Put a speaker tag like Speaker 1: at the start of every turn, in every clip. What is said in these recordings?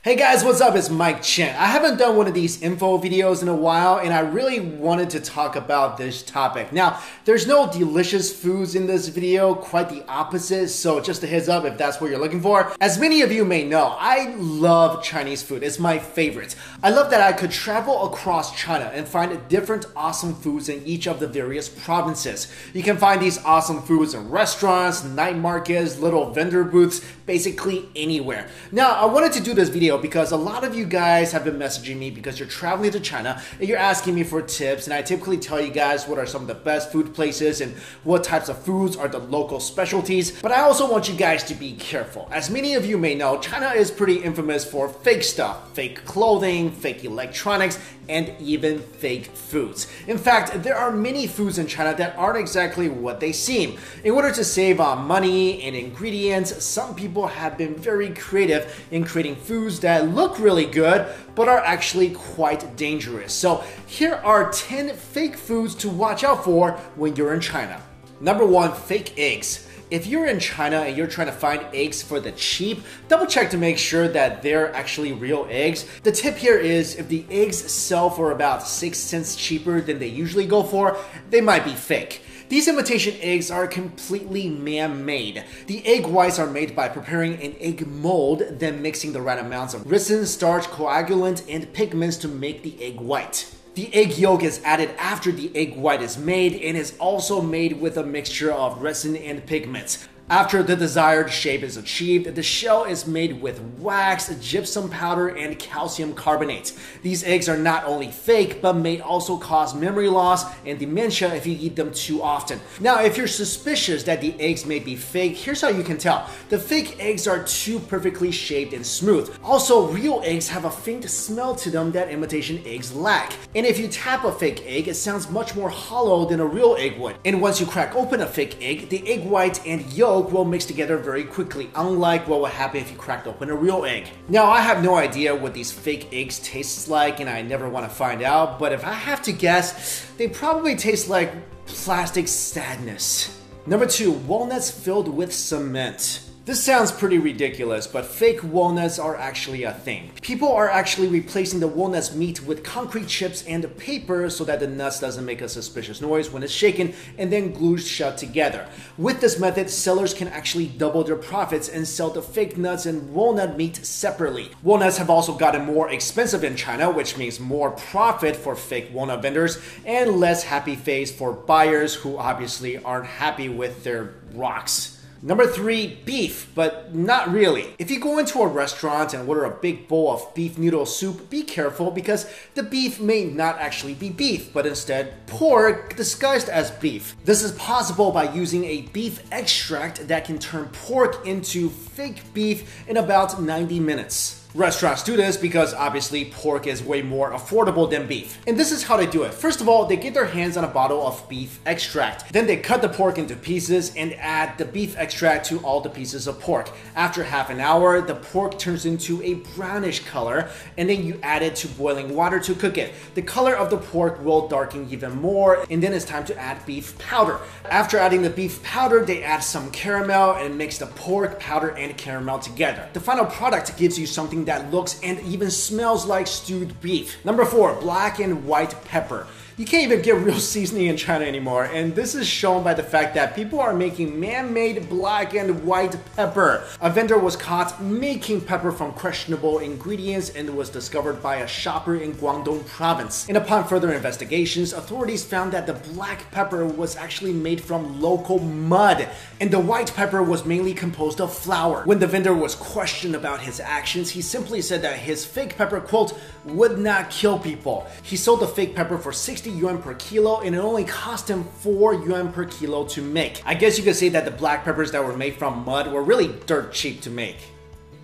Speaker 1: Hey guys, what's up? It's Mike Chen. I haven't done one of these info videos in a while and I really wanted to talk about this topic. Now, there's no delicious foods in this video, quite the opposite, so just a heads up if that's what you're looking for. As many of you may know, I love Chinese food. It's my favorite. I love that I could travel across China and find different awesome foods in each of the various provinces. You can find these awesome foods in restaurants, night markets, little vendor booths, basically anywhere. Now, I wanted to do this video because a lot of you guys have been messaging me because you're traveling to China and you're asking me for tips, and I typically tell you guys what are some of the best food places and what types of foods are the local specialties. But I also want you guys to be careful. As many of you may know, China is pretty infamous for fake stuff, fake clothing, fake electronics, and even fake foods. In fact, there are many foods in China that aren't exactly what they seem. In order to save on money and ingredients, some people have been very creative in creating foods that look really good, but are actually quite dangerous. So here are 10 fake foods to watch out for when you're in China. Number 1, fake eggs. If you're in China and you're trying to find eggs for the cheap, double check to make sure that they're actually real eggs. The tip here is if the eggs sell for about 6 cents cheaper than they usually go for, they might be fake. These imitation eggs are completely man-made. The egg whites are made by preparing an egg mold, then mixing the right amounts of resin, starch, coagulant, and pigments to make the egg white. The egg yolk is added after the egg white is made and is also made with a mixture of resin and pigments. After the desired shape is achieved, the shell is made with wax, gypsum powder, and calcium carbonate. These eggs are not only fake, but may also cause memory loss and dementia if you eat them too often. Now, if you're suspicious that the eggs may be fake, here's how you can tell. The fake eggs are too perfectly shaped and smooth. Also, real eggs have a faint smell to them that imitation eggs lack. And if you tap a fake egg, it sounds much more hollow than a real egg would. And once you crack open a fake egg, the egg white and yolk will mix together very quickly, unlike what would happen if you cracked open a real egg. Now, I have no idea what these fake eggs taste like, and I never want to find out, but if I have to guess, they probably taste like plastic sadness. Number 2, walnuts filled with cement. This sounds pretty ridiculous, but fake walnuts are actually a thing. People are actually replacing the walnut's meat with concrete chips and paper so that the nuts doesn't make a suspicious noise when it's shaken and then glued shut together. With this method, sellers can actually double their profits and sell the fake nuts and walnut meat separately. Walnuts have also gotten more expensive in China, which means more profit for fake walnut vendors and less happy face for buyers who obviously aren't happy with their rocks. Number 3, beef, but not really. If you go into a restaurant and order a big bowl of beef noodle soup, be careful because the beef may not actually be beef, but instead pork disguised as beef. This is possible by using a beef extract that can turn pork into fake beef in about 90 minutes. Restaurants do this because obviously pork is way more affordable than beef. And this is how they do it. First of all, they get their hands on a bottle of beef extract. Then they cut the pork into pieces and add the beef extract to all the pieces of pork. After half an hour, the pork turns into a brownish color, and then you add it to boiling water to cook it. The color of the pork will darken even more, and then it's time to add beef powder. After adding the beef powder, they add some caramel and mix the pork, powder, and caramel together. The final product gives you something that looks and even smells like stewed beef. Number 4, black and white pepper. You can't even get real seasoning in China anymore, and this is shown by the fact that people are making man-made black and white pepper. A vendor was caught making pepper from questionable ingredients and was discovered by a shopper in Guangdong province. And upon further investigations, authorities found that the black pepper was actually made from local mud, and the white pepper was mainly composed of flour. When the vendor was questioned about his actions, he simply said that his fake pepper, quote, would not kill people. He sold the fake pepper for 60 yuan per kilo, and it only cost him 4 yuan per kilo to make. I guess you could say that the black peppers that were made from mud were really dirt cheap to make.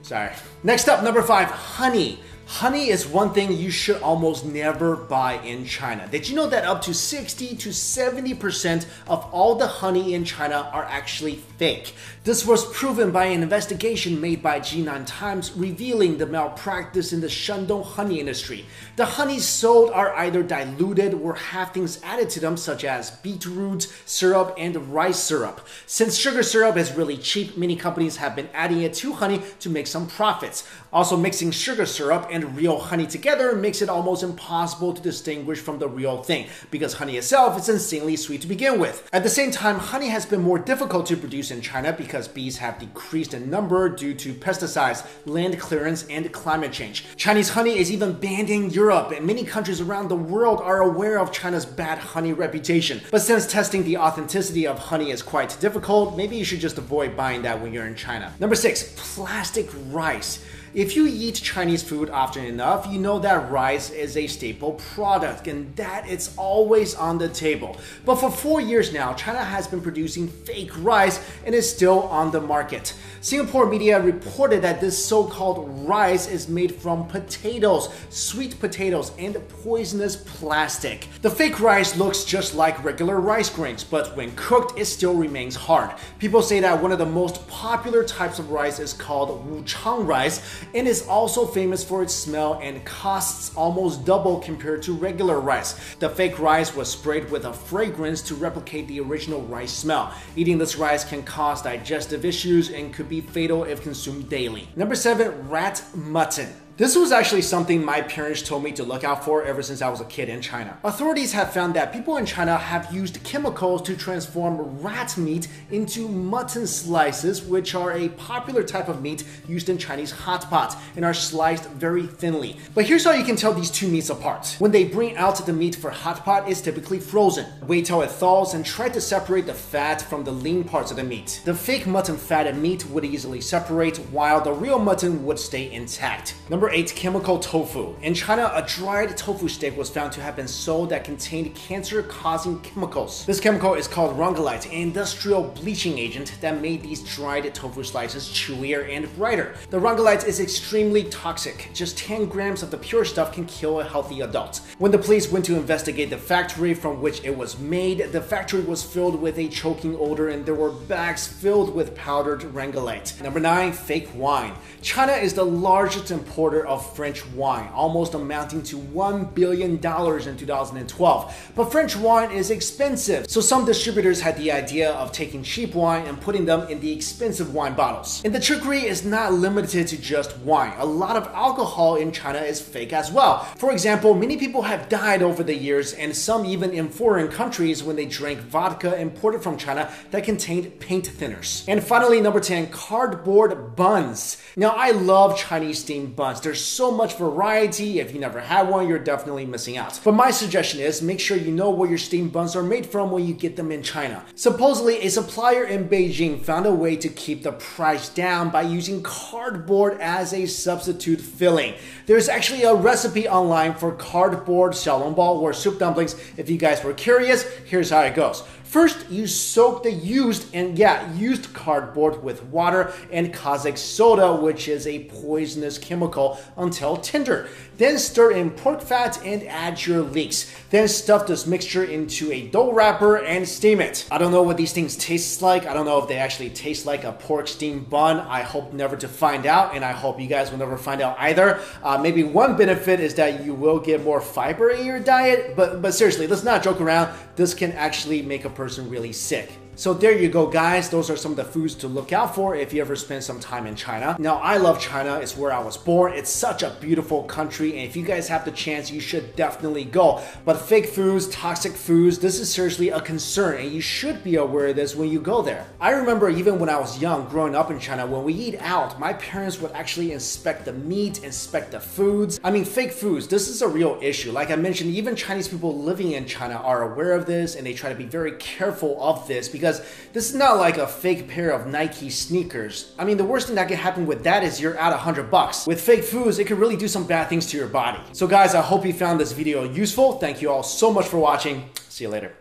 Speaker 1: Sorry. Next up, number 5, honey. Honey is one thing you should almost never buy in China. Did you know that up to 60 to 70% of all the honey in China are actually fake? This was proven by an investigation made by Jinan Times revealing the malpractice in the Shandong honey industry. The honeys sold are either diluted or have things added to them such as beetroot syrup and rice syrup. Since sugar syrup is really cheap, many companies have been adding it to honey to make some profits. Also, mixing sugar syrup and real honey together makes it almost impossible to distinguish from the real thing, because honey itself is insanely sweet to begin with. At the same time, honey has been more difficult to produce in China because bees have decreased in number due to pesticides, land clearance, and climate change. Chinese honey is even banned in Europe, and many countries around the world are aware of China's bad honey reputation. But since testing the authenticity of honey is quite difficult, maybe you should just avoid buying that when you're in China. Number 6, plastic rice. If you eat Chinese food often enough, you know that rice is a staple product and that it's always on the table. But for 4 years now, China has been producing fake rice and is still on the market. Singapore media reported that this so-called rice is made from potatoes, sweet potatoes, and poisonous plastic. The fake rice looks just like regular rice grains, but when cooked, it still remains hard. People say that one of the most popular types of rice is called wuchang rice, and is also famous for its smell and costs almost double compared to regular rice. The fake rice was sprayed with a fragrance to replicate the original rice smell. Eating this rice can cause digestive issues and could be fatal if consumed daily. Number 7, rat mutton. This was actually something my parents told me to look out for ever since I was a kid in China. Authorities have found that people in China have used chemicals to transform rat meat into mutton slices, which are a popular type of meat used in Chinese hot pot and are sliced very thinly. But here's how you can tell these two meats apart. When they bring out the meat for hot pot, it's typically frozen. Wait till it thaws and try to separate the fat from the lean parts of the meat. The fake mutton fat and meat would easily separate, while the real mutton would stay intact. Number 8, chemical tofu. In China, a dried tofu stick was found to have been sold that contained cancer-causing chemicals. This chemical is called rongolite, an industrial bleaching agent that made these dried tofu slices chewier and brighter. The rongolite is extremely toxic. Just 10 grams of the pure stuff can kill a healthy adult. When the police went to investigate the factory from which it was made, the factory was filled with a choking odor and there were bags filled with powdered rongolite. Number 9, fake wine. China is the largest importer of French wine, almost amounting to $1 billion in 2012. But French wine is expensive, so some distributors had the idea of taking cheap wine and putting them in the expensive wine bottles. And the trickery is not limited to just wine. A lot of alcohol in China is fake as well. For example, many people have died over the years, and some even in foreign countries when they drank vodka imported from China that contained paint thinners. And finally, number 10, cardboard buns. Now, I love Chinese steamed buns. There's so much variety. If you never had one, you're definitely missing out. But my suggestion is make sure you know where your steamed buns are made from when you get them in China. Supposedly, a supplier in Beijing found a way to keep the price down by using cardboard as a substitute filling. There's actually a recipe online for cardboard xiaolongbao or soup dumplings. If you guys were curious, here's how it goes. First, you soak the used cardboard with water and caustic soda, which is a poisonous chemical, until tender. Then stir in pork fat and add your leeks. Then stuff this mixture into a dough wrapper and steam it. I don't know what these things taste like. I don't know if they actually taste like a pork steamed bun. I hope never to find out, and I hope you guys will never find out either. Maybe one benefit is that you will get more fiber in your diet, but seriously, let's not joke around. This can actually make a person really sick. So there you go, guys. Those are some of the foods to look out for if you ever spend some time in China. Now, I love China. It's where I was born. It's such a beautiful country, and if you guys have the chance, you should definitely go. But fake foods, toxic foods, this is seriously a concern, and you should be aware of this when you go there. I remember even when I was young, growing up in China, when we eat out, my parents would actually inspect the meat, inspect the foods. I mean, fake foods, this is a real issue. Like I mentioned, even Chinese people living in China are aware of this, and they try to be very careful of this because this is not like a fake pair of Nike sneakers. I mean, the worst thing that can happen with that is you're out $100. With fake foods, it could really do some bad things to your body. So guys, I hope you found this video useful. Thank you all so much for watching. See you later.